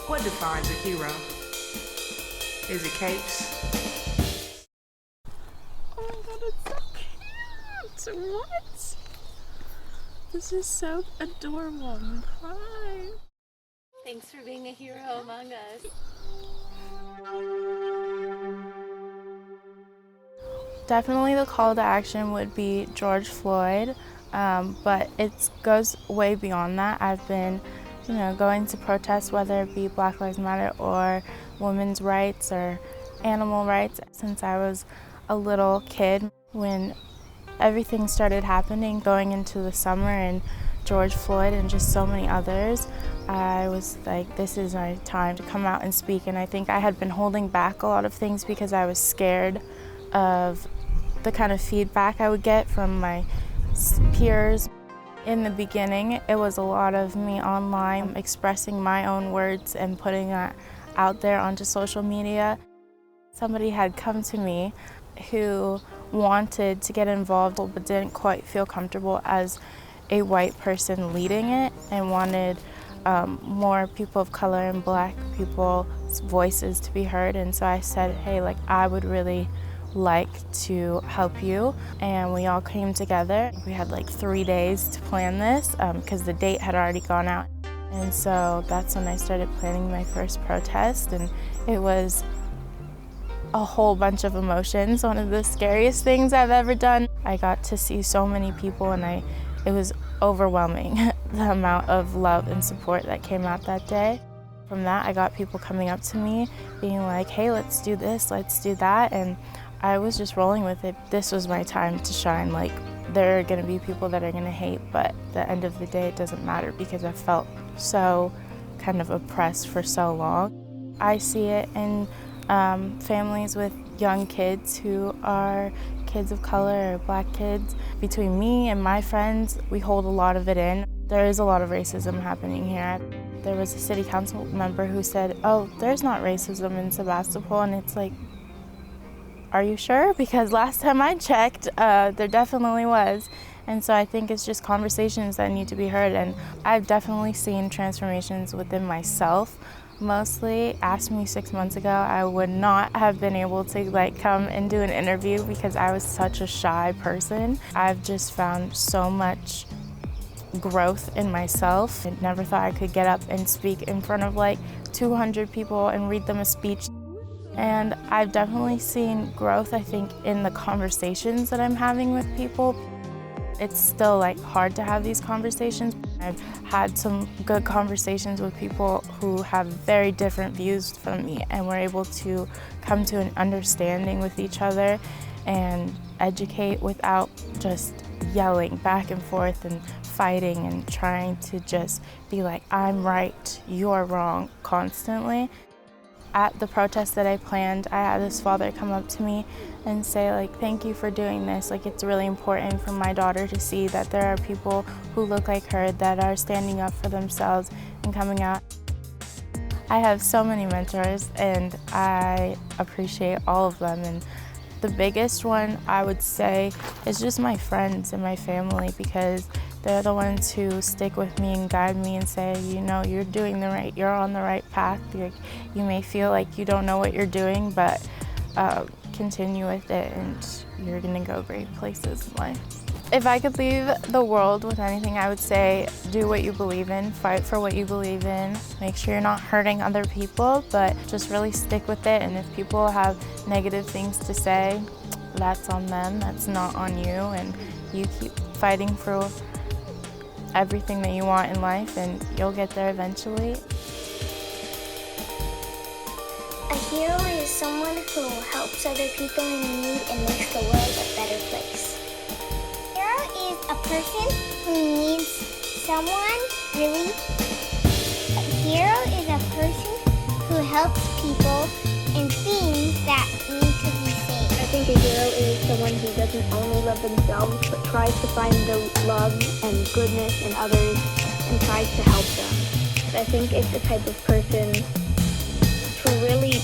What defines a hero? Is it capes? Oh my god, it's so cute! What? This is so adorable. I'm crying. Thanks for being a hero among us. Definitely the call to action would be George Floyd, but it goes way beyond that. I've been, going to protests, whether it be Black Lives Matter or women's rights or animal rights, since I was a little kid. When everything started happening, going into the summer, and George Floyd and just so many others, I was like, this is my time to come out and speak. And I think I had been holding back a lot of things because I was scared of the kind of feedback I would get from my peers. In the beginning, it was a lot of me online expressing my own words and putting that out there onto social media. Somebody had come to me who wanted to get involved but didn't quite feel comfortable as a white person leading it, and wanted more people of color and Black people's voices to be heard. And so I said, hey, I would really like to help you. And we all came together. We had 3 days to plan this because the date had already gone out. And so that's when I started planning my first protest, and it was a whole bunch of emotions. One of the scariest things I've ever done. I got to see so many people, and it was overwhelming, the amount of love and support that came out that day. From that, I got people coming up to me, being like, hey, let's do this, let's do that, and I was just rolling with it. This was my time to shine. There are gonna be people that are gonna hate, but at the end of the day, it doesn't matter, because I felt so kind of oppressed for so long. I see it in families with young kids who are kids of color or Black kids. Between me and my friends, we hold a lot of it in. There is a lot of racism happening here. There was a city council member who said, oh, there's not racism in Sebastopol, and it's like, are you sure? Because last time I checked, there definitely was. And so I think it's just conversations that need to be heard, and I've definitely seen transformations within myself. Mostly, asked me 6 months ago, I would not have been able to come and do an interview because I was such a shy person. I've just found so much growth in myself. I never thought I could get up and speak in front of 200 people and read them a speech. And I've definitely seen growth, I think, in the conversations that I'm having with people. It's still hard to have these conversations. I've had some good conversations with people who have very different views from me, and we're able to come to an understanding with each other and educate without just yelling back and forth and fighting and trying to just be like, I'm right, you're wrong, constantly. At the protest that I planned, I had this father come up to me and say, thank you for doing this. It's really important for my daughter to see that there are people who look like her that are standing up for themselves and coming out. I have so many mentors, and I appreciate all of them. And the biggest one, I would say, is just my friends and my family, because they're the ones who stick with me and guide me and say, you're doing you're on the right path. You may feel like you don't know what you're doing, but continue with it and you're gonna go great places in life. If I could leave the world with anything, I would say do what you believe in, fight for what you believe in, make sure you're not hurting other people, but just really stick with it. And if people have negative things to say, that's on them, that's not on you, and you keep fighting for everything that you want in life, and you'll get there eventually. A hero is someone who helps other people in need and makes the world a better place. A hero is a person who needs someone really. A hero is a person who helps people and things that need to be saved. I think a hero is someone who doesn't only love themselves, but tries to find the love and goodness in others and tries to help them. I think it's the type of person who really